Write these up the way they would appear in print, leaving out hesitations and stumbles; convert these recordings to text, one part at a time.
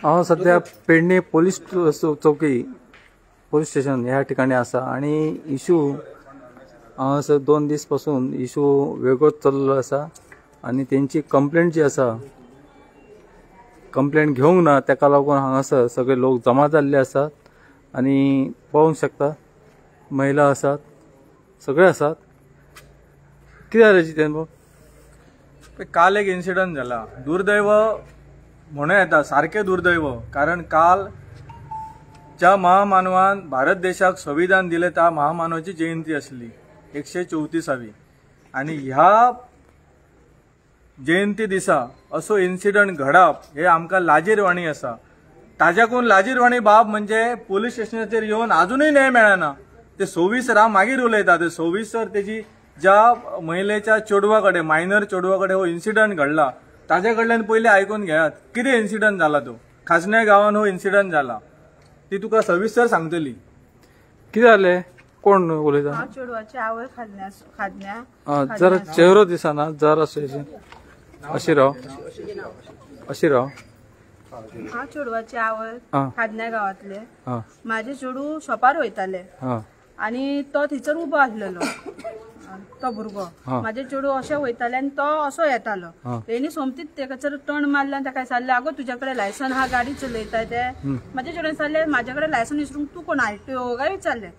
हांव सध्या पेडणे पोलीस चौकी पोलीस स्टेशन ह्या ठिकाणी आसा आणि इशू हांगासर 2 दीस पासून इशू वेगळोच चल्लो आसा आणि त्यांची कंप्लेंट जी आसा कंप्लेंट घेवंक ना ताका लागून हांगासर सगळे लोक जमा जाल्ले आसात आणि पळोवंक शकता महिला आसात सगळे आसात. कितें जालें जितेंद्र भाऊ? काल एक इन्सिडंट झाला, दुर्दैव म्हणूं येता, सारखे दुर्दैव. कारण काल ज्या महामानवान भारत देशाक संविधान दिले त्या महामानवाची जयंती असली 134वी आणि ह्या जयंती दिसा असो इन्सिडंट घडप हे आमकां लाजीरवाणी आसा. ताज्याकून लाजीरवाणी बाब म्हणजे पोलीस स्टेशनाचेर येवन अजूनही न्याय मेळना. ते 26 मागीर उलयता, ते 26 तेजी ज्या महिलेच्या चेडवा कडेन मायनर चेडवा कडेन हो इन्सिडंट घडला ताजे कडल्यान पयलीं आयकून घेयात कितें इन्सिडंट जाला तो. खाजने गांवान हो इन्सिडंट जाला ती तुका सविस्तर सांगतली. कितें जालें? कोण उलयता? चेडवाची आवय खाजन्या जरा चेहरो दिसना, जरा अशी राव. हा चेडवाची आवय खाजन्या गावातले. माझे चेडू शॉपार वयताले आणि तो थंयसर उबो आसलेलो तो भुरगो. माझे चेडू अशें वयताले आनी तो असो येतालो. तेणी सोमतीच तेका टर्न मारले आनी ताका सांगले आगो तुज्या कडेन लायसन हा गाडी चलयता ते. माझ्या चेडवान सांगले म्हाज्या कडेन लायसन विसरून तू कोण आरटीओ काय विचारले.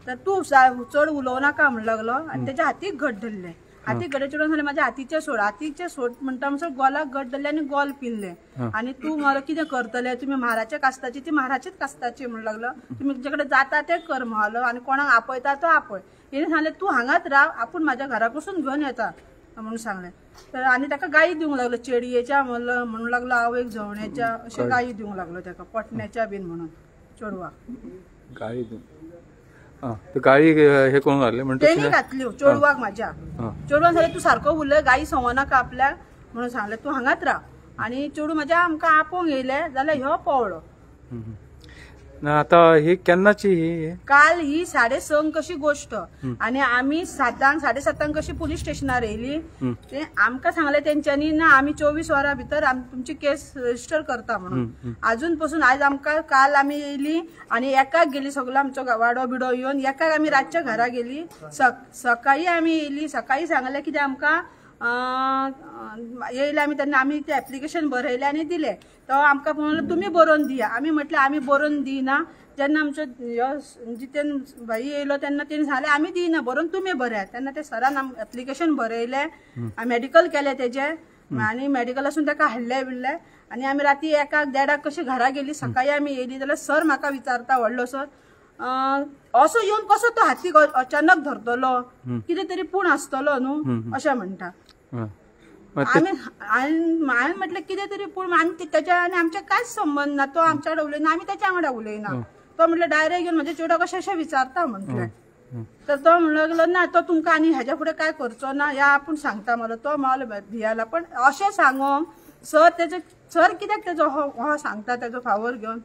तर तू चड उलोव नाका म्हणून लागलो आनी तेच्या हातीक घट धरले. हातीक घट चेडवान सांगले म्हाज्या हातीचे सोड म्हणटा म्हणसर गोलाक घट धरले आनी गोल पिनले. आनी तूं मला कितें करतले, तुमी म्हाराच्या कास्ताची, ती म्हाराचीच कास्ताची म्हणून लागलो. तुमी तुजे कडेन जाता ते कर म्हणलो आनी कोणाक आपयता तो आपय. हेणे सांगले तू हांगाच राव, आपूण म्हाज्या घरा पासून घेवन येता म्हणून सांगले. तर आनी ताका गायी दिवंक लागलो, चेडयेच्या म्हणूंक लागलो आवयक जवण्याच्या अशें गायी दिवंक लागलो ताका, पटण्याच्या बीन म्हणून चेडवाक गायी गायी हे कोण घातले म्हणटा तेणी घातल्यो चेडवाक. म्हाज्या चेडवान सांगले तू सारको उरले, गायी संवनाका आपल्याक म्हणून सांगले तू हांगाच राव. आनी चेडू म्हाज्या आमकां आपोवंक येयले जाल्यार ह्यो पळलो. आता ही केन्नाची ही? काल ही 6:30 कशी गोष्ट. आणि आम्ही 7:30 कशी पोलीस स्टेशनार येयली. ते आमकां सांगले तेंच्यांनी ना आम्ही 24 वरां भितर तुमची केस रजिस्टर करता म्हणून. अजून पासून आज आमकां काल आम्ही येयली आणि एकाक गेली, सगळो आमचो वाडो बिडो येवन एकाक आम्ही रातच्या घरा गेली. सकाळी आम्ही येयली, सकाळी सांगले कितें आमकां येयले आम्ही तेन्ना आम्ही ते एप्लिकेशन बरयले आनी दिले. तो आमकां म्हणलो तुमी बरोवन दिया. आमी म्हटलें आमी बरोवन दिना. जेन्ना आमचो जितेन भाई येयलो तेन्ना तेणी सांगलें आमी दिना, बरोवन तुमी बऱ्यात. तेन्ना ते सरान एप्लिकेशन बरयले, मेडिकल केले तेजे आनी मेडिकल आसून ताका हाडले बिडले. आनी आमी राती 1:30 कशी घरा गेली. सकाळी आमी येयली जाल्यार सर म्हाका विचारता, व्हडलो सर असो येवन कसो तो हातीक अचानक धरतलो, कितें तरी पूण आसतलो न्हू अशें म्हणटा. हांवें म्हटलें कितें तरी पूण आमी तेच्या आनी आमचे कांयच संबंध ना. तो आमच्या कडेन उलयना, आमी तेच्या वांगडा उलयना. तो म्हटलें डायरेक्ट येवन म्हाज्या चेडवाक अशें विचारता म्हटलें. तर तो म्हणलो लागलो ना तो तुमकां आनी हेज्या फुडें काय करचो ना, या आपूण सांगता म्हणलो. तो मावलो भियाला. पण अशें सांगोंक सर कित्याक तेजो हो सांगता तेजो फावर घेवन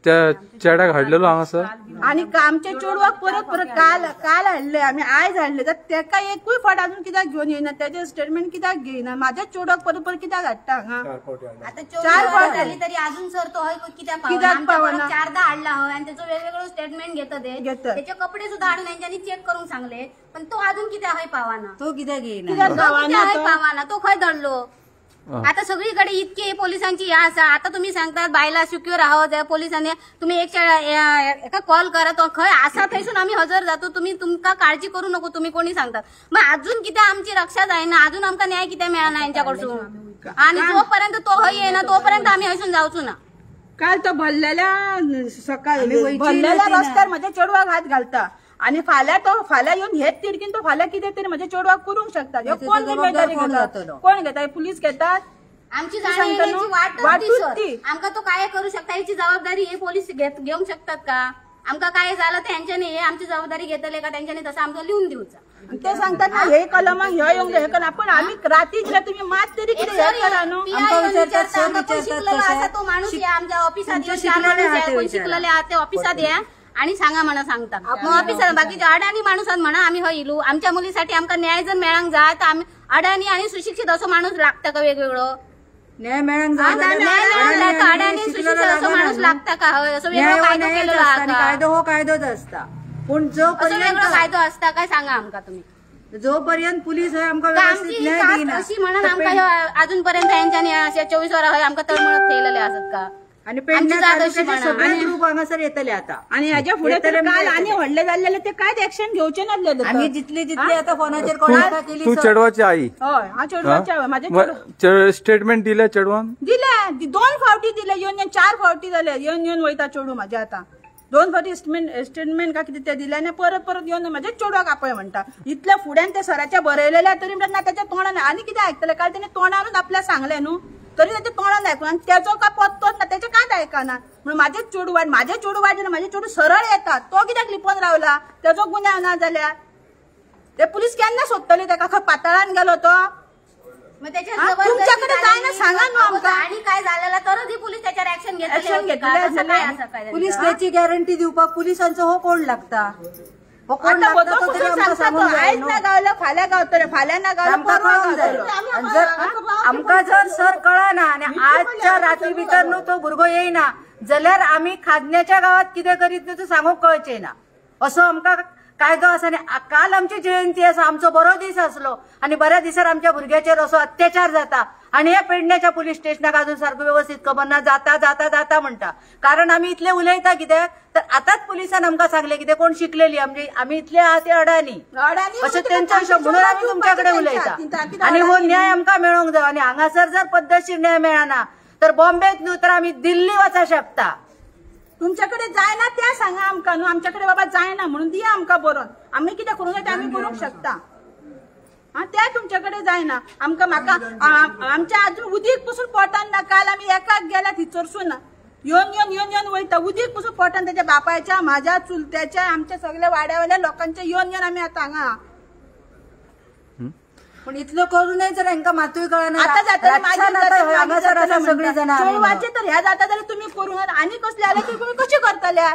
त्या चेड्याक हाडलेलो हांगासर. आनी आमच्या चेडवाक परत काल हाडले आमी, आयज हाडले. तर तेका एकूय फावट अजून कित्याक घेवन येयना, तेजे स्टेटमेंट कित्याक घेयना. म्हाज्या चेडवाक परत कित्याक हाडटा हांगा. 4 फावट झाली तरी अजून सर तो कित्याक पावना. 4दा हाडला हय आनी तेजो वेगवेगळो स्टेटमेंट घेता तेचे कपडे सुद्धा हाडून तेंच्यांनी चेक करूंक सांगले. पण तो अजून कित्याक हय पावाना, तो कित्याक येयना, पावाना, तो खंय धरलो. आता सगळीकडे इतकी पोलिसांची हे आसा. आता तुम्ही सांगतात बायला सिक्युअर आहोत पोलिसांनी, तुम्ही एका कॉल करा, तो खंय आसा थंयसून आम्ही हजर जातो. तुम्ही तुमका काळजी करू नको, तुम्ही कोणी सांगतात. मग अजून किती आमची रक्षा जायना, अजून आमका न्याय किती मिळाला यांच्याकडसून. आणि जोपर्यंत तो हय येना तोपर्यंत आम्ही हयसून जावचो ना. काल तो भरलेल्या रस्त्यार माझ्या चेडवाक हात घालता आणि फाल्यां येऊन हेच तिडकीन तो फाल्यां कितें तरी माझ्या चेडवाक करूंक शकता. कोण जिम्मेदारी घेतात, कोण घेता, पुलीस घेतात. आमची वाट आमका तो काय करू शकता याची जबाबदारी हे पोलीस घेऊक शकतात का. आमका काय झालं तर यांच्यानी आमची जबाबदारी घेतले का, त्यांच्यानी तसं आमचं लिहून देऊचा. ते सांगतात ना हे कलम हे येऊन हे कलम. पण आम्ही रात्रीच्या तुम्ही मात तरी किती करा नो. तो माणूस आमच्या ऑफिसात शिकलेले ऑफिसात या आणि सांगा म्हणा सांगता मग ऑफिसर बाकीच्या अडाणी माणूसात म्हणा आम्ही हो इलू आमच्या मुलीसाठी आमका न्याय जर मेळांक जाय तर आम्ही अडाणी आणि सुशिक्षित असं माणूस लागतं का वेगवेगळं न्याय मेळांक अडाणी सुशिक्षित असं माणूस लागता का असं वेगळं कायदो केलेलो कायदो हो कायदोच असता पण जो वेगळं कायदो असता काय सांगा आमका तुम्ही जोपर्यंत पोलीस आमका आमची कास्ट अशी म्हणून आमका अजूनपर्यंत यांच्यानी अशा 24 वरां आमका तळमळत ठेवलेले असत का आणि पेडणे तालुक्याचे सगळे ग्रुप हांगासर येतले आता आणि ह्याच्या पुढे तर काल आणि व्हडले जाल्लेले ते काय ऍक्शन घेवचे नासले आम्ही जितले आता फोनाचेर कोणाला केली तू चेडवाची आई हय हा चेडवाच्या माझे स्टेटमेंट दिले चेडवान दिले 2 फावटी दिले येऊन 4 फावटी जाले येऊन वयता चेडू माझ्या आता 2 फावटी स्टेटमेंट का किती ते दिले आणि परत येऊन माझ्या चेडवाक आपय म्हणता इतल्या फुड्यान ते सराच्या बरयलेल्या तरी ना त्याच्या तोंडाने आणि किती ऐकतले काल त्याने तोंडावरूच आपल्या सांगले न्हू तरी त्याच्या तोंडात ऐकून आणि त्याचो का पत्तोच ना त्याचे काय ऐकना म्हणून माझे चेडू वाढले माझे चेडू सरळ येतात तो कित्याक लिपोन रावला त्याचो गुन्हा ना जाल्यार ते पुलीस केन्ना सोदतले त्याका पाताळान गेलो तो मग तुमच्याकडे जाय ना सांगा ना आमका आणि काय झालेला तरच ही पोलीस त्याच्यावर ऍक्शन घेतली पोलीस त्याची गॅरंटी दिवपाक पोलिसांचो हो कोण लागता फाल्या गावतले फाल्या ना आमका जर सर कळना आणि आजच्या रात्री भितर न्हू तो भुरगो येईना जाल्यार आम्ही खाजण्याच्या गावात कितें करीत तो सांगूक कळचे ना असो आमका कायदो आसा आनी काल आमची जयंती आसा आमचो बरो दीस आसलो आणि बऱ्या दिसार आमच्या भुरग्याचेर असो अत्याचार जाता आणि हे पेडण्याच्या पोलीस स्टेशनाक अजून सारखं व्यवस्थित खबर ना जाता म्हणटा कारण आम्ही इतले उलयता कित्याक तर आताच पोलिसान आमकां सांगले कितें कोण शिकलेली आम्ही इतले आहा ते अडाणी अशें तेंच्या म्हणून आम्ही तुमच्याकडे उलयता आणि हो न्याय आमकां मेळोंक जाय आणि हांगासर जर पद्धतशीर न्याय मेळना तर बॉम्बेत न्हू तर आम्ही दिल्ली वचा शकता तुमच्याकडे जाय ना त्या सांगा आमका न्हू आमच्याकडे बाबा जाय ना म्हणून दिया आमका बरोवन आम्ही कितें करूंक जाय आम्ही करूंक शकता हा त्या तुमच्याकडे जाय ना म्हाका आमच्या अजून उदीक पासून पोटान ना काल आम्ही एकाक गेल्या थंयसरसून येऊन वयता उदीक पासून पोटान त्याच्या बापायच्या माझ्या चुलत्याच्या आमच्या सगळ्या वाड्यावाल्या लोकांच्या येऊन आम्ही आता हांगा पण इतलो करूनय जर हांकां मातूय कळना आता जाता सगळी जण चेडवाचे तर ह्या जाता जाल्यार तुम्ही करून आणि कसले आले की तुम्ही कशी करतल्या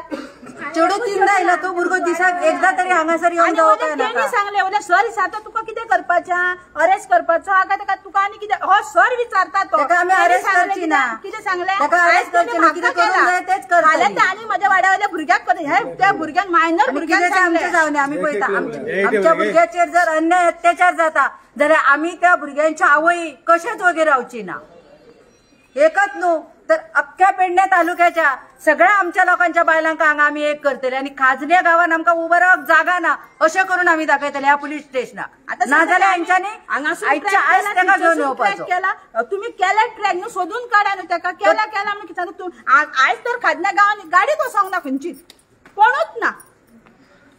चेडू तीनदा आयला तो भुरगो दिसाक एकदा तरी हांगासर येऊन त्यांनी सांगले उद्या सर विचारता तुका कितें करपाचा अरेस्ट करपाचो आका तुका आनी कितें हो सर विचारता तो आम्ही अरेस्ट करची ना कितें सांगले अरेस्ट करची ना कितें करून जाय तेच करता आणि माझ्या वाड्यावाल्या भुरग्याक त्या भुरग्याक मायनर भुरग्याक आमचे जावने आम्ही पळयता आमच्या भुरग्याचेर जर अन्याय अत्याचार जाता जाल्यार आम्ही त्या भुरग्यांच्या आवय कशेच वगैरे रावची ना एकच न्हू तर अख्ख्या पेडणे तालुक्याच्या सगळ्या आमच्या लोकांच्या बायलांका हांगा आम्ही एक करतले आणि खाजण्या गावान आमकां उबो रावंक जागा ना अशें करून आम्ही दाखयतले ह्या पुलीस स्टेशनाक नाजाल्यार हांच्यांनी आयच्या आयज ताका घेवन येवपाचो तुम्ही केल्या ट्रॅक न्हू सोदून काडा न्हू ताका केला म्हणून कितें आयज तर खाजण्या गावांनी गाडी वसोंक ना खंयची कोणूच ना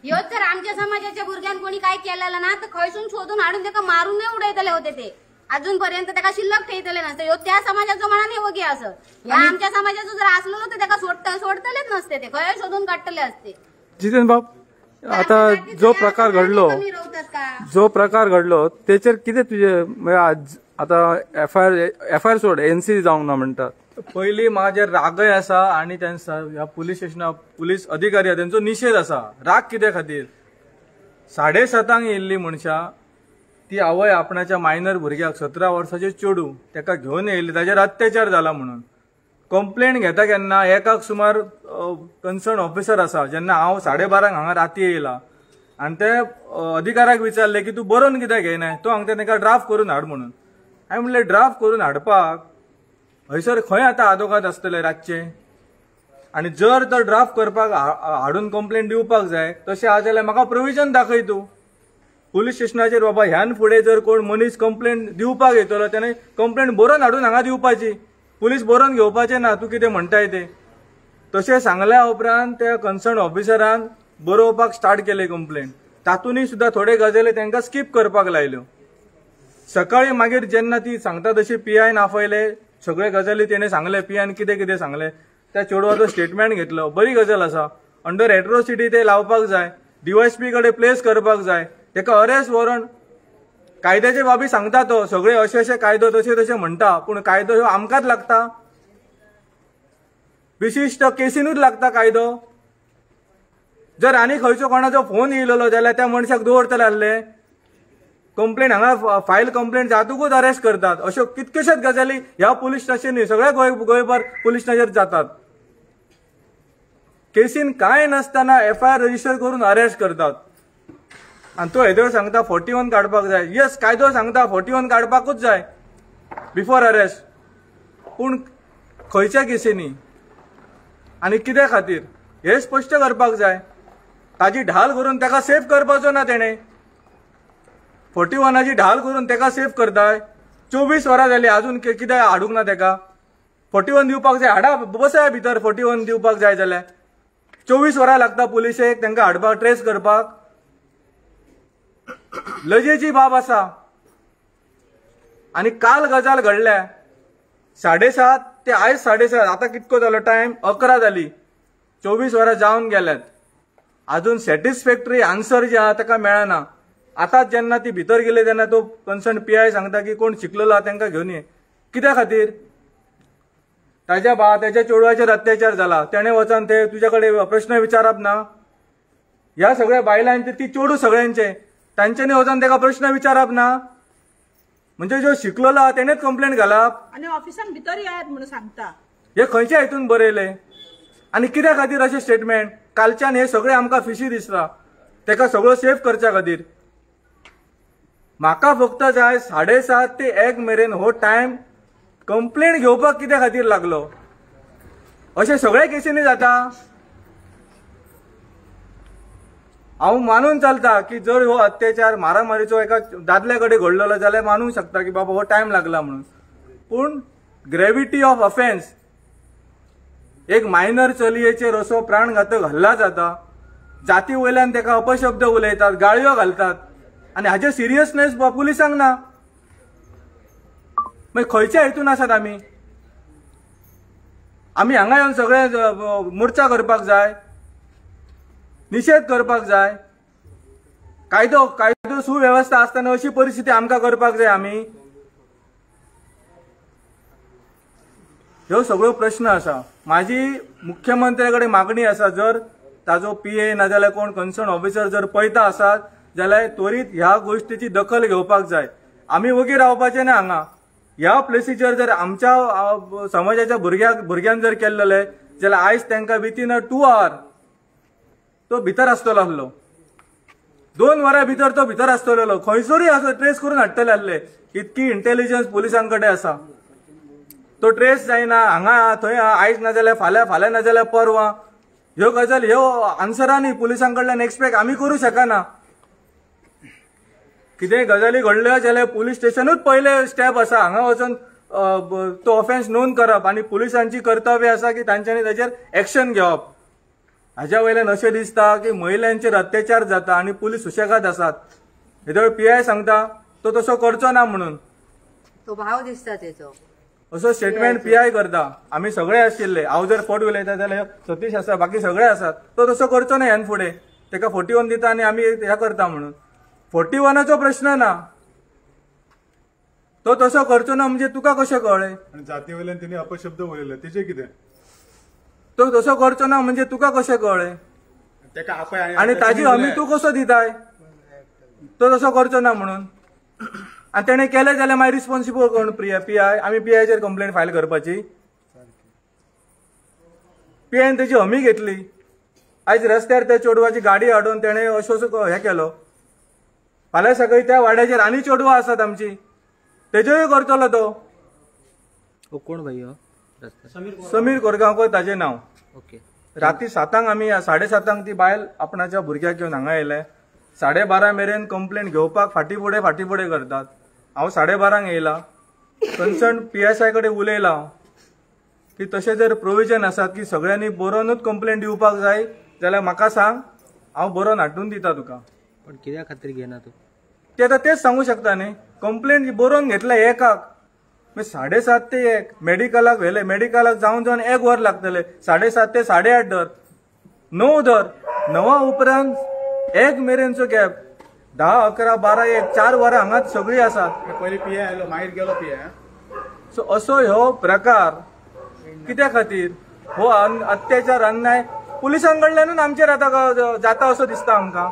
ह्यो जर आमच्या समाजाच्या भुरग्यान कोणी काय केलेलं ना तर खंयसून शोधून हाडून त्याका मारून नाही उडयतले होते ते अजूनपर्यंत त्याका शिल्लक ठेवतले नसते ह्यो त्या समाजाचो म्हणा नाही वगे असं या आमच्या समाजाचो जर असलो तर त्याका सोडतलेच नसते ते खंय शोधून काढतले असते जितेन बाब आता जो प्रकार घडलो तेचेर कितें तुझे आता एफआयआर सोड एनसी जावंक ना म्हणटात पहिली माझे रागय आसा आणि ह्या पोलीस स्टेशना पोलीस अधिकारी आसा त्यांचो निषेध आसा राग कित्या खातीर 7:30 येयल्ली मनशा ती आवय आपणाच्या मायनर भुरग्याक 17 वर्साचे चेडू ताका घेवन येयल्ली ताचेर अत्याचार जाला म्हणून कंप्लेंट घेता केन्ना एकाक सुमार कन्सर्न ऑफिसर आसा जेन्ना हांव 12:30 हांगा राती येयला आणि ते अधिकाऱ्याक विचारले की तूं बरोवन कित्याक घेयनाय तो हांगा ताका ड्राफ्ट करून हाड म्हणून हांवें म्हणलें ड्राफ्ट करून हाडपाक हयसर खंय आतां आदोगाद आसतले रातचे आणि जर तर ड्राफ्ट करपाक हाडून कंप्लेंट दिवपाक जाय तशें आसा जाल्यार म्हाका प्रोविजन दाखय तूं पोलीस स्टेशनाचेर बाबा ह्यान फुडें जर कोण मनीस कंप्लेंट दिवपाक येतलो त्याने कंप्लेंट बरोवन हाडून हांगा दिवपाची पुलीस बरोवन घेवपाचें ना तूं कितें म्हणटाय ते तशें सांगल्या उपरांत त्या कन्सर्न ऑफिसरान बरोवपाक स्टार्ट केले कंप्लेंट तातूंतय सुद्दां थोडे गजाली तांकां स्कीप करपाक लायल्यो सकाळी मागीर जेन्ना ती सांगता तशी पीआयन आफयले सगळे गजाली तेणे सांगले पीआयन कितें कितें सांगले त्या चेडवाचो स्टेटमेंट घेतलो बरी गजाल आसा अंडर एट्रोसिटी ते लावपाक जाय डीवायएसपी कडे प्लेस करपाक जाय ताका अरेस्ट वॉरंट कायद्याचे बाबी सांगता तो सगळे अशे कायदो तशे तशे म्हणटा पूण कायदो ह्यो आमकांच लागता विशिष्ट केसीनूच लागता कायदो जर आनी खंयचो कोणाचो फोन येयलो जाल्यार त्या मनशाक दवरतले आसले, कंप्लेंट हांगा फायल कंप्लेंट जातकूच अरेस्ट करतात. अश्यो कितक्योशेच गजाली ह्या पोलीस स्टेशनी सगळ्या गोंयभर पोलीस स्टेशनाचेर जातात. केसीन काय नसताना FIR रजिस्टर करून अरेस्ट करतात. आणि तो हेदो सांगता 41 काडपाक जाय. येस, कायदो सांगता 41 काडपाकूच जाय बिफोर अरेस्ट. पूण खंयच्या केसीनी आनी कित्या खातीर हे स्पश्ट करपाक जाय. ताजी ढाल करून ताका सेफ करपाचो ना तेणे. 41ची ढाल करून ताका सेफ करताय. 24 वरां जाली अजून कित्याक हाडूंक ना ताका. 41 दिवपाक जाय, हाडा, बसया भितर. 41 दिवपाक जाय जाल्यार 24 वरां लागता पुलिशेक तांकां हाडपाक, ट्रेस करपाक. लजेची बाब आसा. आनी काल गजाल घडल्या 7:30 ते आयज 7:30. आतां कितको जालो टायम? 11 जाली. 24 वरां जावन गेल्यात. अजून सॅटिस्फॅक्टरी आन्सर जे आहा ताका मेळना. आतांच जेन्ना ती भितर गेले तेन्ना तो कन्सर्न PI सांगता की कोण शिकलेलो आहा तांकां घेवन ये. कित्या खातीर? ताच्या चेडवाचेर अत्याचार जाला, तेणे वचून ते तुज्या कडेन प्रश्न विचारप ना? ह्या सगळ्या बायलांचे, ती चेडू सगळ्यांचे, तांच्यांनी वचून ताका प्रश्न विचारप ना? म्हणजे जो शिकलेलो आहा तेणेच कंप्लेंट घालप आणि ऑफिसान भितर येयात म्हणून सांगता. हे खंयच्या हितून बरयले? आणि कित्या खातीर अशें स्टेटमेंट? कालच्यान हे सगळे आमकां फिशी दिसता. ताका सगळं सेफ करच्या खातीर. म्हाका फक्त जाय 7:30 ते 1 मेरेन हो टायम कंप्लेंट घेवपाक कित्या खातीर लागलो? अशें सगळ्या केसींनी जाता. हांव मानून चलता की जर हो अत्याचार, मारामारीचो एका दादल्या कडेन घडलेलो जाल्यार मानूंक शकता की बाबा हो टायम लागला म्हणून. पूण ग्रेविटी ऑफ ऑफेन्स, एक मायनर चलयेचेर असो प्राणघातक हल्ला जाता, जाती वयल्यान ताका अपशब्द उलयतात, गाळयो घालतात, आनी हाचे सिरियसनेस पुलिसांक ना. मागीर खंयच्या हितून आसात आमी? आमी हांगा येवन सगळे मोर्चा करपाक जाय, निशेध करपाक जाय. कायदो सुवेवस्था आसतना अशी परिस्थिती आमकां करपाक जाय आमी? ह्यो सगळ्यो प्रश्न आसा. म्हाजी मुख्यमंत्र्या कडेन मागणी आसा, जर ताजो PA नाजाल्यार कोण कन्सर्न ऑफिसर जर पळयता आसात जाल्यार त्वरीत ह्या गोष्टीची दखल घेवपाक जाय. आमी वगीर रावपाचे ना हांगा. ह्या प्लेसीचेर जर आमच्या समाजाच्या भुरग्यान जर केल्लेले जाल्यार आयज तांकां विथीन 2 hours तो भितर आसतलो आसलो. 2 वरां भितर तो भितर आसतलो. खंयसरूय असो ट्रेस करून हाडटले आसले. इतकी इंटेलिजन्स पुलिसां कडेन आसा. तो ट्रेस जायना, हांगा थंय आयज ना जाल्यार फाल्यां ना जाल्यार परवां. ह्यो गजाल, ह्यो आन्सरांनी पुलिसां कडल्यान एक्सपेक्ट आमी करूं शकना. कितेंय गजाली घडल्यो जाल्यार पुलीस स्टेशनूच पयले स्टेप आसा. हांगा वचून तो ऑफेन्स नोंद करप आनी पुलिसांची कर्तव्य आसा की तांच्यांनी ताचेर एक्शन घेवप. हाच्या वयल्यान अशें दिसता की महिलांचेर अत्याचार जाता आनी पुलीस सुशेगाद आसात. हेदो PI सांगता तो तसो करचो ना म्हणून. तो भाव दिसता तेचो. असो स्टेटमेंट PI करता. आमी सगळे आशिल्ले, हांव जर फट उलयता जाल्यार सतीश आसा, बाकी सगळे आसात. तो तसो करचो ना ह्यान फुडें. ताका 41 दिता आनी आमी हें करता म्हणून. 41चो प्रश्न ना. तो तसो करचो ना म्हणजे तुका कशें कळ्ळें? आणि जाती वयल्यान तिने अपशब्द उलयले तेजे कितें? तो तसो करचो ना म्हणजे तुका कशें कळ्ळें? तेका आपय आनी ताजी हमी तूं कसो दिताय? तो तसो करचो ना म्हणून. आनी तेणें केलें जाल्यार मागीर रिस्पॉन्सिबल कोण? PI. आमी PIचेर कंप्लेंट फायल करपाची? PIन तेजी हमी घेतली. आयज रस्त्यार त्या चेडवाची गाडी हाडून तेणें अशो हें केलो. फाल्यां सकाळी त्या वाड्याचेर आनी चेडवां आसात आमची, तेजोय करतलो तो. कोण भाई? समीर कोरगांवकर ताचें नांव. ओके. राती 7 आमी 7:30 ती बायल आपणाच्या भुरग्याक घेवन हांगा येयले. 12:30 मेरेन कंप्लेंट घेवपाक फाटी फुडें करतात. हांव 12:30 येयला. कन्सर्न PSI कडेन उलयला हांव की तशें जर प्रोविजन आसात की सगळ्यांनी बरोवनूच कंप्लेंट दिवपाक जाय जाल्यार म्हाका सांग, हांव बरोवन हाडून दिता तुका. पण कित्या खातीर घेना तूं? ते आतां तेच सांगू शकता न्ही. कंप्लेंट बरोवन घेतल्या एकाक, 7:30 ते 1 मेडिकलाक व्हेले. मेडिकलाक जावन 1 वर लागतले. 7:30 ते 8:30 धर, 9 धर, 9 उपरांत 1 मेरेनचो गॅप. 10, 11, 12, 1 4 वरां हांगाच सगळीं आसात. पयलीं PI आयलो, मागीर गेलो PI. सो असो ह्यो प्रकार कित्या खातीर? हो अत्याचार अन्याय पुलिसांकडल्यानूच आमचेर आता जाता असो दिसता आमकां.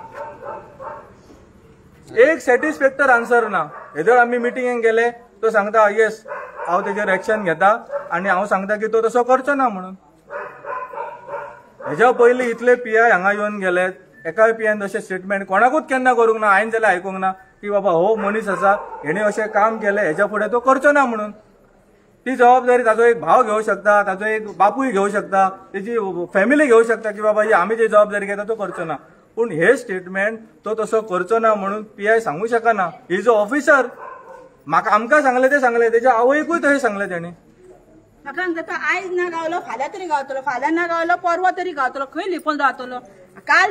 एक सॅटिस्फॅक्टर आन्सर ना. हेदर आमी मिटिंगेक गेले, तो सांगता येस हांव तेजेर एक्शन घेता आनी हांव सांगता की तो तसो करचो ना म्हणून. हेज्या पयलीं इतले PI हांगा येवन गेलेत, एकाय PIन तशें स्टेटमेंट कोणाकूच केन्ना करूंक ना. हांवें जाल्यार आयकूंक ना की बाबा हो मनीस आसा, हेणे अशें काम केलें, हेच्या फुडें तो करचो ना म्हणून. ती जबाबदारी ताजो एक भाव घेवंक शकता, ताजो एक बापूय घेवंक शकता, तेजी फॅमिली घेवंक शकता की बाबा ही आमी जी जबाबदारी घेता तो करचो ना. पूण हे स्टेटमेंट तो तसो करचो ना म्हणून PI सांगूंक शकना. ही जो ऑफिसर म्हाका आमकां सांगलें ते सांगलें, तेच्या आवयकूय तशें सांगलें तेणी. म्हाका जाता आयज ना गावलो फाल्यां तरी गावतलो, फाल्यां ना गावलो परवा तरी गावतलो, खंय लिपोवन रावतलो. काल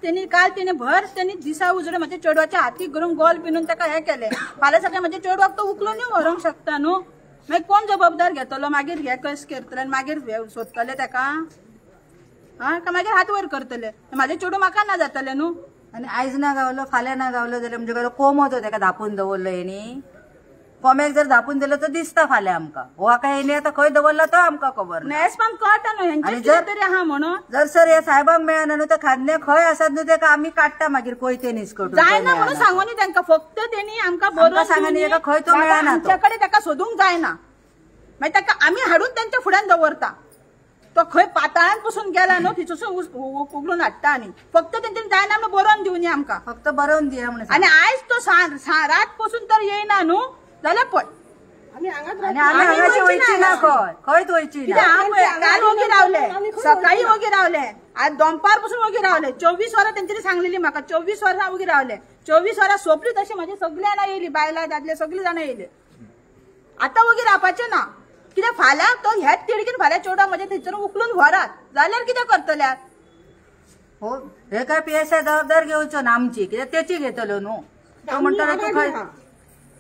तेणी भर दिसा उजडे म्हज्या चेडवाच्या हातीक घरून गोल पिनून ताका हे केलें. फाल्यां सकाळीं म्हज्या चेडवाक तो उखलून व्हरूंक शकता न्हू. मागीर कोण जबाबदार घेतलो, मागीर हे कस करतले आनी मागीर सोदतले ताका, का मागीर हात वयर करतले. म्हाजें चेडूं म्हाका ना जातलें न्हू. आणि आयज ना गावलो फाल्यां ना गावलो जाल्यार म्हणजे कोमो तो ताका धापून दवरलो हेणी. कोम्याक जर धापून दिलो तर दिसता फाल्यां आमकां. हो काय हेणी आतां खंय दवरला तो आमकां खबर ना. नेस पण कळटा न्हू हेंचे तरी आहा म्हणून. जर सर हे साहेबांक मेळना न्हू तर खाद्य खंय आसात न्हू तेका आमी काडटा मागीर कोयते निसकटून. जायना म्हणून सांगूनी तांकां, फक्त तेणी आमकां बरोवन सांगनी खंय तो मेळना. आमच्या कडेन ताका सोदूंक जायना. मागीर ताका आमी हाडून तांच्या फुड्यान दवरता. तो खंय पाताळान पसून गेला न्हू थिचून उगलून हाडटा आनी फक्त तेंच्यानी जायना म्हणून बरोवन दिवनी आमकां. फक्त बरोवन दिया म्हणून. आनी आयज तो रात पसून तर येयना न्हू जाल्यार पळय आनी आमी हांगाची वयची ना खंयच वयची ना. काल वगी रावले, सकाळी वगी रावले, आज दनपार पसून वगी रावले. 24 वरां तेंच्यांनी सांगलेली म्हाका 24 वरां वगी रावले. 24 वरां सोंपली तशी म्हाजी सगळीं जाणां येयली, बायलां दादले सगळीं जाणां येयले. आतां वगी रावपाचें ना. कित्याक फाल्यां तो ह्याच तिडकीन फाल्यां चेडवाक म्हज्या थंयसर उखलून व्हरात जाल्यार कितें करतल्यात. हो हे काय PSI जबाबदार घेवच्यो ना आमची, कित्याक तेची घेतलो न्हू. तो म्हणटलो तू खंय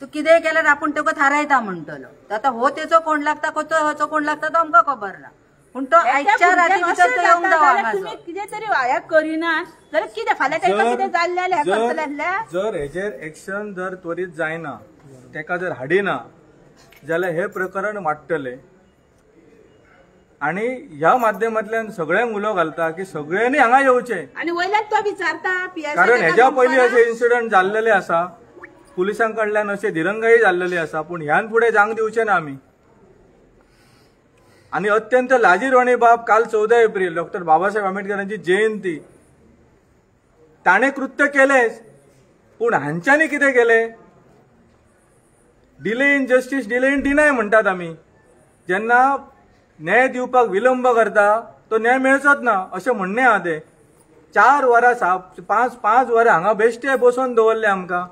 तू कितें केल्यार आपूण तुका थारायता म्हणटलो. आतां हो तेचो कोण लागता खंयचो कोण लागता तो आमकां खबर ना. पूण तो आयच्या राती भितर तो येवंक जावं. तुमी कितें तरी हे करिना जाल्यार कितें फाल्यां ताका कितें जाल्लें हें करतले. जर हेजेर एक्शन जर त्वरीत जायना, तेका जर हाडिना जाल्यार हे प्रकरण वाडटले. आणि ह्या माध्यमांतल्यान सगळ्यांक उलो घालता की सगळ्यांनी हांगा येवचें. आनी वयल्यान तो विचारता PSI कारण हेज्या पयलीं अशे इन्सिडंट जाल्लेले आसा, पुलिसांकडल्यान अशे दिरंगाई जाल्लेली आसा, पूण ह्यान फुडें जावंक दिवचे ना आमी. आणि अत्यंत लाजीरवाणी बाब, काल 14 एप्रिल डॉ. बाबासाहेब आंबेडकरांची जयंती. ताणे कृत्य केलेच, पूण हांच्यांनी कितें केलें? Delay in justice, delay in deny म्हणटात आमी. जेन्ना न्याय दिवपाक विलंब करता तो न्याय मेळचोच ना अशें म्हणणें आहा तें. 4 वरां 5 वरां हांगा बेश्टे बसोवन दवरले आमकां.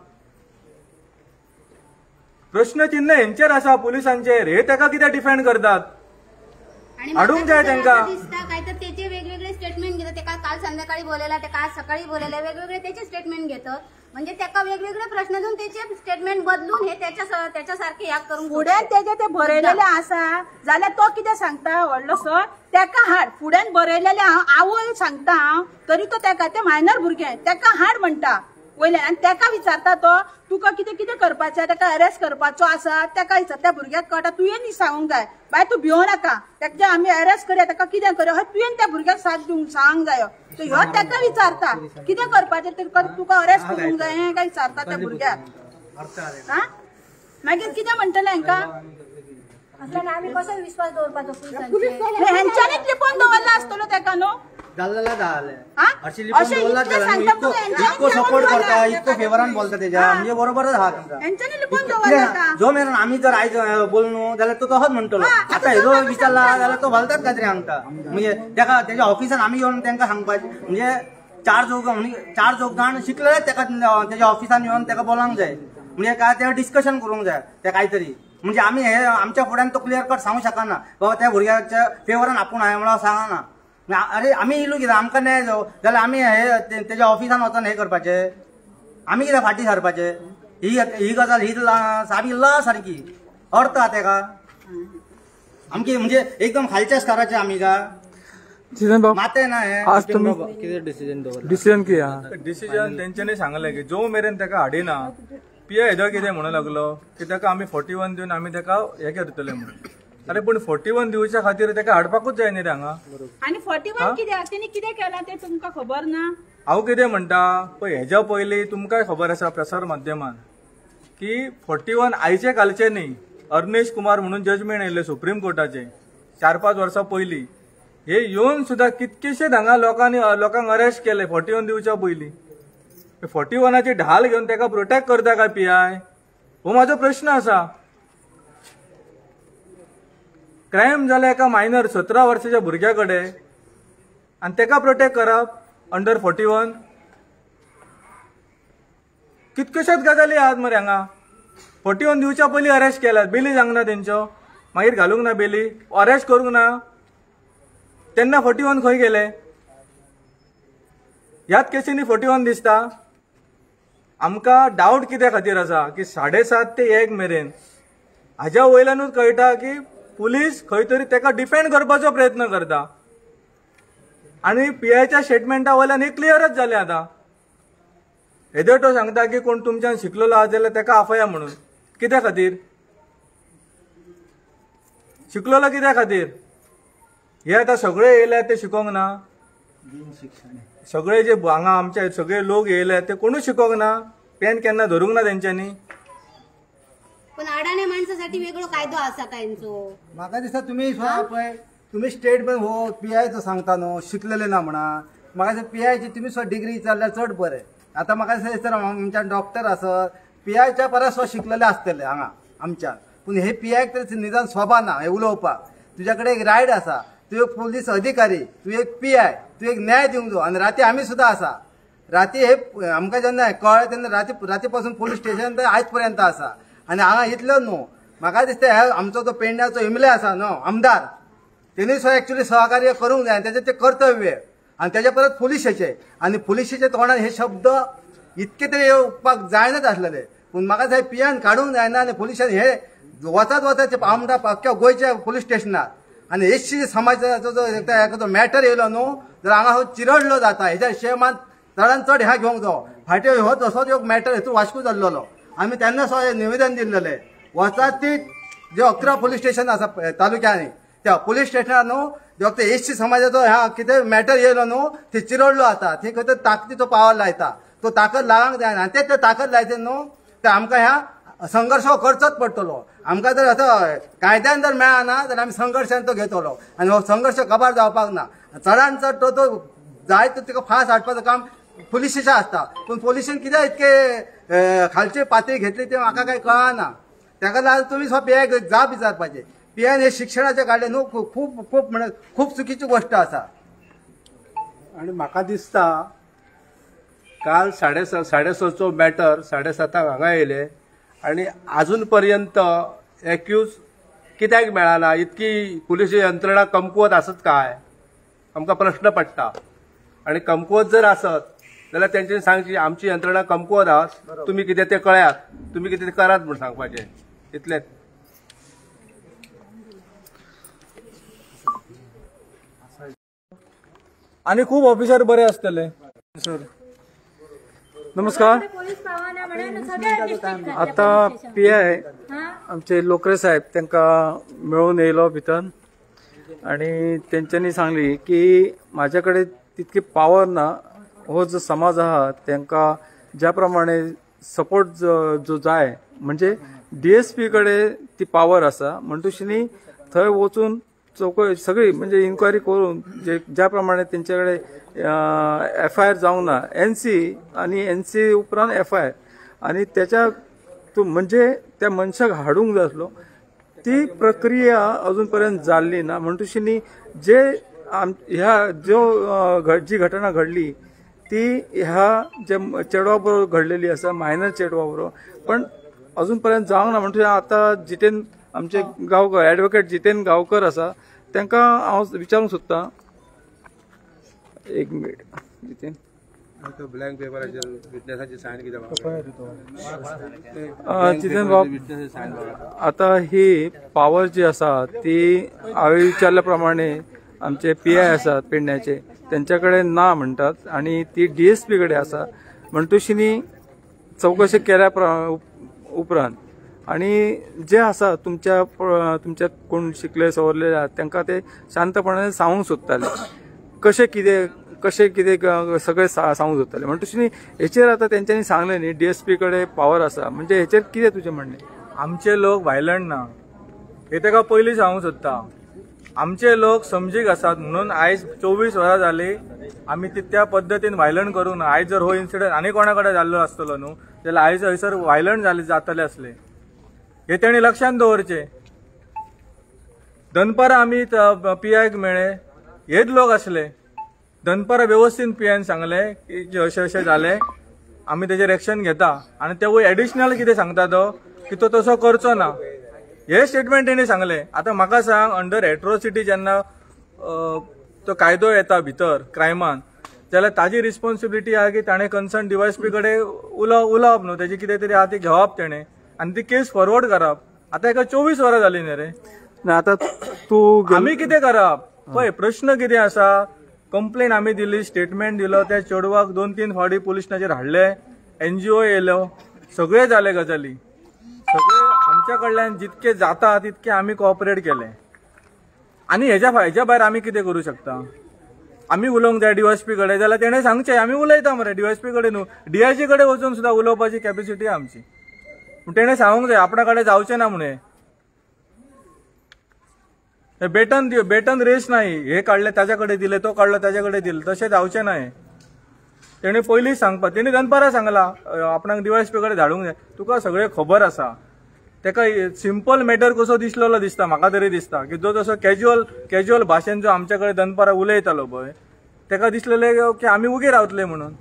प्रश्नचिन्ह हेंचेर आसा पुलिसांचेर. हे ताका कित्याक डिफेंड करतात? हाडूंक जाय तांकां. काय तर त्याचे वेगवेगळे स्टेटमेंट घेतात. ते काल संध्याकाळी बोलायला, ते काल सकाळी बोलायला, वेगवेगळे त्याचे स्टेटमेंट घेतात. म्हणजे त्याका वेगवेगळे प्रश्न देऊन त्याचे स्टेटमेंट बदलून हे त्याच्यासारखे या करून फुड्यान तेजे ते बरयलेले आसा जाल्यार तो कितें सांगता व्हडलो सर ताका हाड. फुड्यान बरयलेले आवय सांगता हांव तरी तो ताका ते मायनर भुरगें ताका हाड म्हणटा वयल्यान. आनी ताका विचारता तो तुका कितें कितें करपाचें, ताका अरेस्ट करपाचो आसा. ताका विचारता त्या भुरग्याक कळटा तुवें न्ही सांगूंक जाय बाय तूं भिवूं नाका, ताका आमी अरेस्ट करया, ताका कितें करया हय तुवें त्या भुरग्याक साथ दिवंक सांगूंक जायो. तो ह्यो ताका विचारता कितें करपाचें, तुका अरेस्ट करूंक जाय हें काय विचारता त्या भुरग्याक. मागीर कितें म्हणटलें हांकां? आम्ही कसो विश्वास दवरपाचो हेंच्यांनीच लिपोवन दवरला आसतलो ताका न्हू. जाल्लेला जाले हरशी लिपोवन दवरला जाल्यार इतको सपोर्ट करता, इतको फेवरान बोलता तेज्या म्हणजे बरोबरच आहा तुमचा. जो मेरेन आमी जर आयज बोलनू जाल्यार तो तसोच म्हणटलो. आता हेजो विचारला जाल्यार तो भलताच काहीतरी सांगता. म्हणजे तेका तेज्या ऑफिसान आमी येवन तांकां सांगपाचें म्हणजे 4 जाण शिकलेले तेका तेज्या ऑफिसान येवन तेका बोलावंक जाय. म्हणजे काय ते डिस्कशन करूंक जाय ते काहीतरी. म्हणजे आमी हे आमच्या फुड्यान तो क्लियर कट सांगू शकना बाबा त्या भुरग्याच्या फेवरान आपूण हांवें म्हणून सांगना. अरे आमी इल्लो कितें आमकां न्याय जावं जाल्यार आमी हे तेज्या ऑफिसान वचून हे करपाचें, आमी कितें फाटीं सरपाचें? ही गजाल ही साबी ला सारकी अर्थ आहा तेका. आमची म्हणजे एकदम खालच्या स्तराचे आमी का माते ना हे. आज तुम्ही डिसिजन कितें? डिसिजन तेंच्यांनी सांगलें की जो मेरेन ताका हाडिना PI हेदो कितें म्हणूं लागलो की ताका आमी 41 दिवन आमी ताका हे करतले म्हणून. अरे पण 41 दिवसा खातीर ताका हाडपाकूच जाय न्ही रे हांगा. आणि 41 कित्याक तेणी कितें केलां ते तुमकां खबर ना. हांव कितें म्हणटा पळय हेज्या पयलीं तुमकांय खबर आसा प्रसार माध्यमान की 41 आयचे कालचे न्ही. अर्नेश कुमार म्हणून जजमेंट येयले सुप्रीम कोर्टाचे 4-5 वर्सां पयलीं. हे येवन सुद्धा कितकेशेच हांगा लोकांक अरेस्ट केले 41 दिवसा पयलीं. 41ची ढाल घेवन ताका प्रोटेक्ट करता काय PI हो म्हाजो प्रश्न आसा. क्रायम जाला एका मायनर 17 वर्साच्या भुरग्या कडेन आनी ताका प्रोटेक्ट करप अंडर 41. कितकेशेच गजाली आहात मरे हांगा. 41 दिवसा पयलीं अरेस्ट केल्यात, बेली जावंक तेंच्यो, मागीर घालूंक ना बेली, अरेस्ट करूंक ना. तेन्ना 41 खंय गेले. ह्याच केसींनी 41 दिसता. आमकां डावट कित्या खातीर आसा की 7:30 ते 1 मेरेन हाज्या वयल्यानूच कळटा की पुलीस खंय तरी ताका डिफेंड करपाचो प्रयत्न करता. आनी PIच्या स्टेटमेंटा वयल्यान हे क्लियरच जालें आतां. हेदर तो सांगता की कोण तुमच्यान शिकलेलो आसा जाल्यार ताका आफया म्हणून. कित्या खातीर शिकलेलो कित्या खातीर. हे आतां सगळे येयल्यात ते शिकोंक ना. सगळे जे हांगा आमचे सगळे लोक येयल्यात ते कोणूच शिकोंक ना. पेन केन्ना धरूंक ना तेंच्यांनी. पण अडाण्या माणसासाठी वेगळो कायदो आसा कांयचो. म्हाका दिसता तुम्ही स्टेटमेंट हो PIचो सांगता न्हू शिकलेले ना म्हणा. म्हाका दिसता PIची तुमी डिग्री विचारल्यार चड बरें. आता म्हाका दिसता आमच्यान डॉक्टर आसत PIच्या परस शिकलेले आसतले हांगा आमच्यान. पूण हे PIक तरी निदान सोबा ना हे उलोवपाक. तुज्या कडेन एक रायट आसा, तूं एक पुलीस अधिकारी, तूं एक PI, तूं एक न्याय दिवंक जाय. आनी राती आमी सुद्धा आसा. राती हे आमकां जेन्ना कळ्ळें तेन्ना राती पासून पुलीस स्टेशन ते आयज पर्यंत आसा. आनी हांगा इतलो न्हू म्हाका दिसता हे आमचो तो पेडण्याचो इमले आसा न्हू आमदार, तेणी एक्चुअली सहकार्य करूंक जाय. तेजें ते कर्तव्य. आनी तेजे परत पुलिशेचे. आनी पुलिशेच्या तोंडान हे शब्द इतके तरी येवपाक जायनाच आसलेले. पूण म्हाका जाय PIन काडूंक जायना. आनी पुलिशान हे वचत आमदार अख्ख्या गोंयच्या पुलीस स्टेशनार. आनी SC समाजाचो जो मॅटर येयलो न्हू जाल्यार हांगा हो चिरडलो जाता. हेज्या शेमान चडान चड ह्या घेवंक जावो. फाटीं हो तसोच एक मॅटर हेतून वास्को जाल्लो. आमी तेन्ना सो निवेदन दिल्लेलें. वचाती जे 11 पुलीस स्टेशन आसा तालुक्यांनी त्या पुलीस स्टेशनार न्हू फक्त SC समाजाचो ह्या कितें मॅटर येयलो न्हू ते चिरडलो जाता. थंय खंय ताकदीचो पावर लायता. तो ताकद लावंक जायना. आनी ते ताकद लायते न्हू ते आमकां ह्या संघर्ष करचोच पडटलो. आमकां जर असं कायद्यान जर मेळना जाल्यार आमी संघर्शान तो घेतलो. आनी हो संघर्ष काबार जावपाक ना. चडान चड तो जाय तिका फास्ट हाडपाचो काम पुलिशेचें आसता. पूण पुलिशेन कित्याक इतके खालची पातळी घेतली ते म्हाका काही कळना. ताका लागून तुमी PIक जाप विचारपाचें. PIन हे शिक्षणाचे काडले न्हू खूप म्हणजे खूप चुकीची गोष्ट आसा. आणि म्हाका दिसता काल 6:30 मॅटर 7:30 हांगा येयले आणि अजून पर्यंत एक्यूज कित्याक मेळना. इतकी पुलीस यंत्रणा कमकुवत आसत काय आमकां प्रश्न पडटा. आणि कमकुवत जर आसत जाल्यार तेंच्यांनी सांगची आमची यंत्रणा कमकुवत आहात, तुम्ही कितें ते कळयात, तुम्ही कितें ते करात म्हणून सांगपाचें. इतलेंच. आणि खूप ऑफिसर बरे असतले. सर नमस्कार. आता PI आमचे लोकरे साहेब तांकां मेळून येयलो भितर आणि तेंच्यांनी सांगली की माझ्याकडे तितकी पावर ना. हो जो समाज आहा तांकां ज्या प्रमाणे सपोर्ट जो जाय म्हणजे DSP कडेन ती पावर आसा म्हणटुशीनी थंय वचून चौकशी सगळी म्हणजे इन्क्वायरी करून ज्या प्रमाणे तेंचे कडेन FIR जावंक ना NC आणि NC उपरांत FIR आणि त्याच्या म्हणजे त्या मनशाक हाडूंक जाय आसलो. ती प्रक्रिया अजून पर्यंत जाल्ली ना. म्हणटुशीनी जे ह्या जी घटना घडली ती ह्या जे चेडवा बरोबर घडलेली आसा मायनर चेडवा बरोबर पण अजून पर्यंत जावंक ना. म्हणटकीर आतां जितेन आमचे गांवकर ॲडव्होकेट जितेन गांवकर आसा तांकां हांव विचारूंक सोदतां. एक मिनिट जितेन ब्लँक पेपराचेर विटनेसाची सायन कितें जितेन बाब आतां ही पावर जी आसा ती हांवें विचारल्या प्रमाणे आमचे PI आसात पेडण्याचे त्यांच्या कडेन ना म्हणटात आणि ती DSP कडेन आसा. म्हणटुशीनी चौकशी केल्या उपरांत आणि जे आसा तुमच्या कोण शिकले सवरले तांकां ते शांतपणाने सांगूंक सोदताले कशें कितें सगळें सांगूंक सोदताले म्हणून तशें हेचेर आतां तेंच्यांनी सांगलें न्ही DSP कडेन पावर आसा म्हणजे हेचेर कितें तुजें म्हणणें? आमचे लोक व्हायलंट ना हे ताका पयलीं सांगूंक सोदता. आमचे लोक समजीक आसात म्हणून आयज 24 वरां जाली आमी त्या पद्दतीन व्हायलंट करूंक ना. आयज जर हो इन्सिडंट आनी कोणा कडेन जाल्लो आसतलो न्हू जाल्यार आयज हयसर व्हायलंट जातले आसले. हे तेणी लक्षांत दवरचे. दनपारां आमी PIक मेळ्ळे हेच लोक आसले. दनपारां व्यवस्थीत PIन सांगले की अशें अशें जालें आमी तेजेर एक्शन घेता आनी तेवूय एडिशनल कितें सांगता तो की तो तसो करचो ना हे स्टेटमेंट तेणी सांगले. आतां म्हाका सांग अंडर एट्रोसिटी जेन्ना तो कायदो येता भितर क्रायमान जाल्यार ताजी रिस्पॉन्सिबिलिटी आहा की ताणें कन्सर्न DYSP कडेन उलोवप न्हू तेजी कितें तरी आहा ती घेवप तेणें आनी ती केस फॉरवर्ड करप. आतां एका 24 वरां जाली न्ही रे. आतां तूं आमी कितें करप पळय प्रश्न कितें आसा. कंप्लेन आमी दिली स्टेटमेंट दिलो त्या चेडवाक 2-3 फावटी पुलीस स्टेशनाचेर हाडले NGO येयलो सगळे जाले गजाली सगळे आमच्या कडल्यान जितके जाता तितके आमी कोऑपरेट केले. आनी हेज्या भायर आमी कितें करूं शकता. आमी उलोवंक जाय DYSP कडेन जाल्यार तेणें सांगचें आमी उलयता मरे DYSP कडेन न्हू DIG कडेन वचून सुद्दां उलोवपाची कॅपेसिटी आमची. पूण तेणें सांगूंक जाय आपणा कडेन जावचें ना म्हणून. बेटन रेस नाही हे काढले ताच्या कडेन दिले तो काढलो ताच्या कडेन दिले तशें जावचें ना. तेणी पयलींच सांगपा तेणी दनपारां सांगला आपणाक DYSP कडेन धाडूंक जाय. तुका सगळें खबर आसा. तेका सिंपल मॅटर कसो दिसलेलो दिसता म्हाका तरी दिसता की जो तसो कॅज्युअल भाशेन जो आमच्या कडेन दनपारां उलयतालो पळय तेका दिसलेलें की आमी उगी रावतले म्हणून.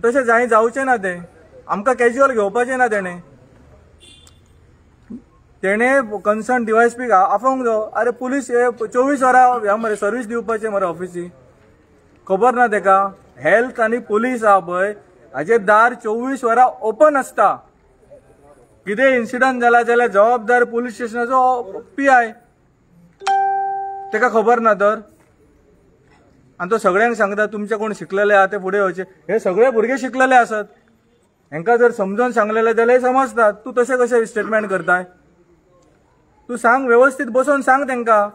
तशें जावचें ना तें. आमकां कॅज्युअल घेवपाचें ना तेणें कन्सर्न DYSP आफोवंक जाय. अरे पुलीस 24 वरां ह्या मरे सर्वीस दिवपाचें मरे ऑफिसी खबर ना तेका. हेल्थ आनी पुलीस आहा पळय हाजेर दार 24 वरां ओपन आसता. कितें इन्सिडंट जाला जाल्यार जबाबदार पुलीस स्टेशनाचो PI तेका खबर ना तर. आनी तो सगळ्यांक सांगता तुमचे कोण शिकलेले आहा ते फुडें वयचे. हे सगळे भुरगे शिकलेले आसात. हेंकां जर समजोन सांगलेले जाल्यार समजतात. तूं तशें कशें स्टेटमेंट करताय. तू सांग व्यवस्थित बसून सांग तेंकां.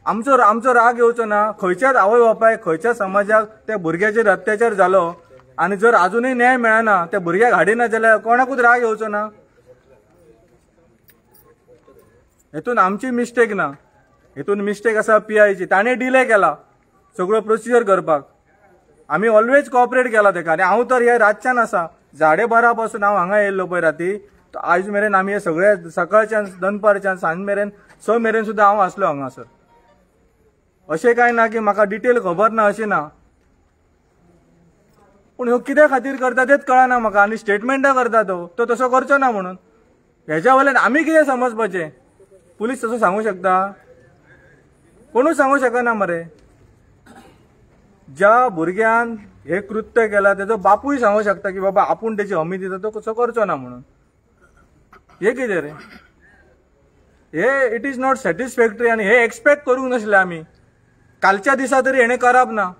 आमचो राग येवचो ना. खंयच्याच आवय बापायक खंयच्या समाजाक त्या भुरग्याचेर अत्याचार जालो आनी जर अजूनय न्याय मेळना त्या भुरग्याक हाडिना जाल्यार कोणाकूच राग येवचो ना. हेतून आमची मिस्टेक ना. हेतून मिस्टेक आसा PIची. ताणें डिले केला सगळो प्रोसिजर करपाक. आमी ऑलवेज कोऑपरेट केला तेका. आनी हांव तर हे रातच्यान आसा 12:30 पासून हांव हांगा येयल्लो पळय राती आयज मेरेन आमी हे सगळे सकाळच्यान दनपारच्यान सांज मेरेन 6 मेरेन सुद्दां हांव आसलो हांगासर. अशें कांय ना की म्हाका डिटेल खबर ना अशें ना. पूण ह्यो कित्या खातीर करता तेच कळना म्हाका. आनी स्टेटमेंटां करता तो तसो करचो ना म्हणून. हेच्या वयल्यान आमी कितें समजपाचें. पुलीस तसो सांगूं शकता. कोणूच सांगूं शकना मरे. ज्या भुरग्यान हे कृत्य केला तेजो बापूय सांगूं शकता की बाबा आपूण तेची हमी दिता तो कसो करचो ना म्हणून. हे कितें रे. हे इट इज नॉट सॅटिस्फॅक्टरी. आनी हे एक्सपेक्ट करूंक नासले आमी. कालच्या दिसा तरी हेणें करप ना.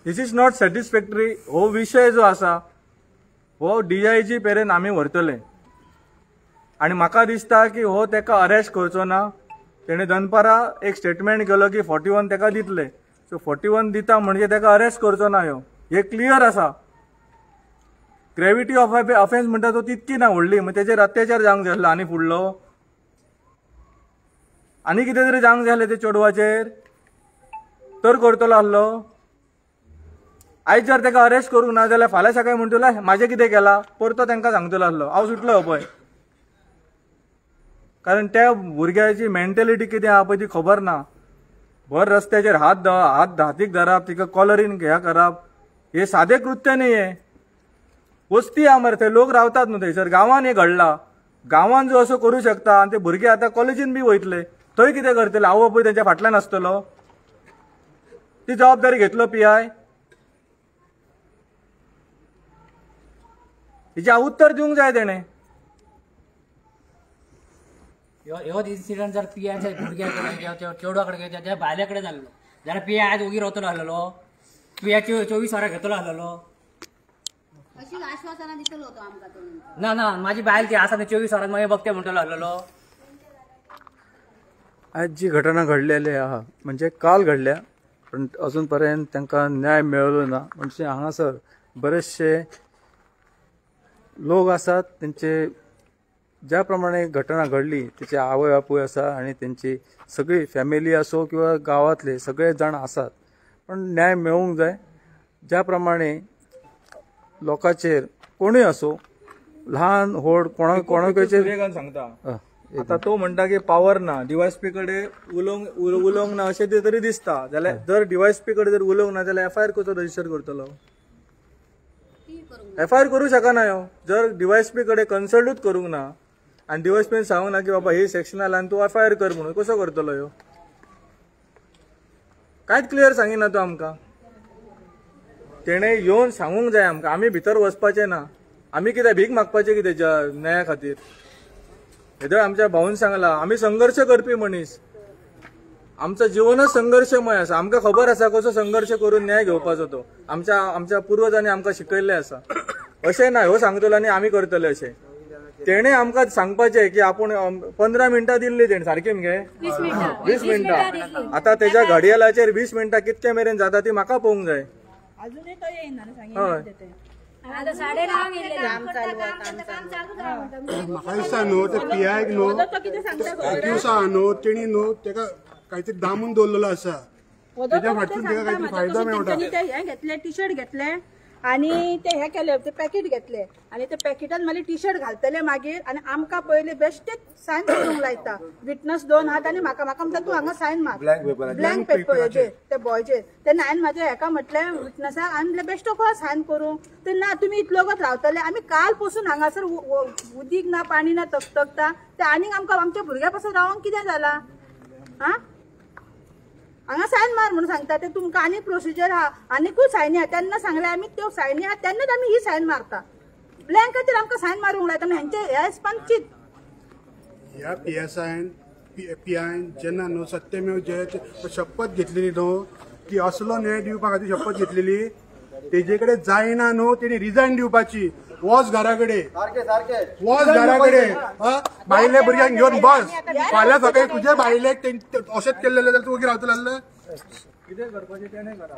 दिस इज नॉट सॅटिस्फॅक्टरी. हो विशय जो आसा हो DIG पेरेन आमी व्हरतले. आनी म्हाका दिसता की हो तेका अरेस्ट करचो ना. तेणें दनपारां एक स्टेटमेंट केलो की 41 तेका दितले. सो 41 दिता म्हणजे तेका अरेस्ट करचो ना. ह्यो हे क्लियर आसा. ग्रेविटी ऑफ ऑफेन्स म्हणटा तो तितकी ना व्हडली. मग तेचेर अत्याचार जावंक जाय आसलो आनी फुडलो. आनी कितें तरी जावंक जाय आसलें ते चेडवाचेर तर करतलो आसलो. आयज जर तेका अरेस्ट करूंक ना जाल्यार फाल्यां सकाळीं म्हणटलो म्हाजें कितें केलां परतो तांकां सांगतलो आसलो हांव सुटलो पळय. कारण त्या भुरग्याची मेंटेलिटी कितें आहा पळय ती खबर ना. भर रस्त्याचेर हातीक धरप तिका कॉलरीन ह्या करप हे सादें कृत्य न्ही. हे वस्ती आहा मरे. थंय लोक रावतात न्हू थंयसर. गांवान हे घडला. गांवान जो असो करूं शकता आनी ते भुरगे आतां कॉलेजीन बी वयतले थंय कितें करतले. आवय बापूय तेंच्या फाटल्यान आसतलो. ती जबाबदारी घेतलो PI. हेजें उत्तर दिवंक जाय तेणें. ह्यो इन्सिडंट जर PIच्या भुरग्या कडेन चेडवा कडेन त्या भायल्या कडेन जाल्लो जाल्यार PI आज ओगी रावतलो आसलेलो. PI 24 वरां घेतलो आसलेलो. अशी आश्वासना दिसलो होतो आमका तो. ना ना माझी बायल ती असा 24 वरांत मागीर बघते म्हणटलो आसलेलो. आज जी घटना घडलेली आहा म्हणजे काल घडल्या पण अजूनपर्यंत तांकां न्याय मेळलो ना. म्हणजे हांगासर बरेचशे लोक आसात त्यांचे ज्या प्रमाणे घटना घडली त्याचे आवय बापूय आसा आणि त्यांची सगळी फॅमिली असो किंवा गावातले सगळे जाण आसात पण न्याय मेळूंक जाय. ज्या प्रमाणे लोकांचेर कोणूय असो लहान व्हड कोणाकचे सांगता आता तो म्हणटा की पावर ना डीवायएसपी कडे उलोवंक ना अशें ते तरी दिसता. जाल्यार जर डीवायएसपी कडे जर उलोवंक ना जाल्यार एफआयआर कसो रजिस्टर करतलो. एफआयआर करू शकना ह्यो जर डीवायएसपी कडे कन्सल्टूच करूंक ना आणि डीवायएसपीन सांगूंक ना की बाबा ही सेक्शनाल आनी तूं एफआयआर कर म्हणून कसो करतलो ह्यो. कांयच क्लियर सांगिना तो आमकां. तेणे येवन सांगूंक जाय आमकां. आमी भितर वचपाचे ना. आमी कितें भीक मागपाचें कितें न्याया खातीर. हे आमच्या भाऊन सांगला आमी संघर्ष करपी मनीस. आमचं जीवनच संघर्षमय आसा. आमकां खबर आसा कसो संघर्ष करून न्याय घेवपाचो तो. आमच्या पूर्वजांनी आमकां शिकयल्लें आसा. अशें ना ह्यो सांगतलो आनी आमी करतले अशें. तेणे आमकां सांगपाचें की आपूण 15 मिनटां दिल्ली तेणे सारकी मगे 20 मिनटां. आतां तेज्या घडयाळाचेर 20 मिनटां कितके मेरेन जाता ती म्हाका पळोवंक जाय. अजूनही तो येईना हय म्हाका दिसता न्हू ते PIक न्हू दिवसा न्हू तेणी न्हू तेका काहीतरी दामून दवरलेलो आसा. त्याच्या फाटसून तेका काहीतरी फायदो मेळटा. हे घेतले टी शर्ट घेतले आणि ते हे केले ते पॅकेट घेतले आणि ते पॅकेटान मागीर टी शर्ट घालतले मागीर आणि आमकां पयले बेश्टेच सायन करूंक लायता. विटनस 2 हात आणि म्हाका म्हणटा तूं हांगा सायन मार ब्लँक पेपराचेर ते बॉयचेर. तेन्ना हांवें म्हाज्या हेका म्हटलें विटनसाक आनी बेश्टो खंय सायन करूं. ते ना तुमी इतलो वगत रावतले. आमी काल पासून हांगासर उदीक ना पाणी ना तकतकता ते आनीक आमकां आमच्या भुरग्या पासून रावंक कितें जाला. हा हांगा सायन मार म्हणून सांगता. ते तुमकां आनी प्रोसिजर आहा आनीकूय सायनी आहा. तेन्ना सांगले आमी त्यो सायनी आहा तेन्नाच आमी ही सायन मारता. ब्लँकाचेर आमकां सायन मारूंक लायता. हेंचे ह्या हिसपान चित ह्या PIन जेन्ना न्हू सत्यमेव जयते शपथ घेतलेली न्हू ती असलो न्याय दिवपा खातीर शपथ घेतलेली. तेजे कडेन जायना न्हू तेणी रिजायन दिवपाची. वच घरा कडेन वच घरा कडेन. भायल्या भुरग्यांक घेवन बस. फाल्यां सकाळी तुजे भायलेक अशेंच केल्लें जाल्यार तूं रावतलो कितें करपाचें तेणें करा.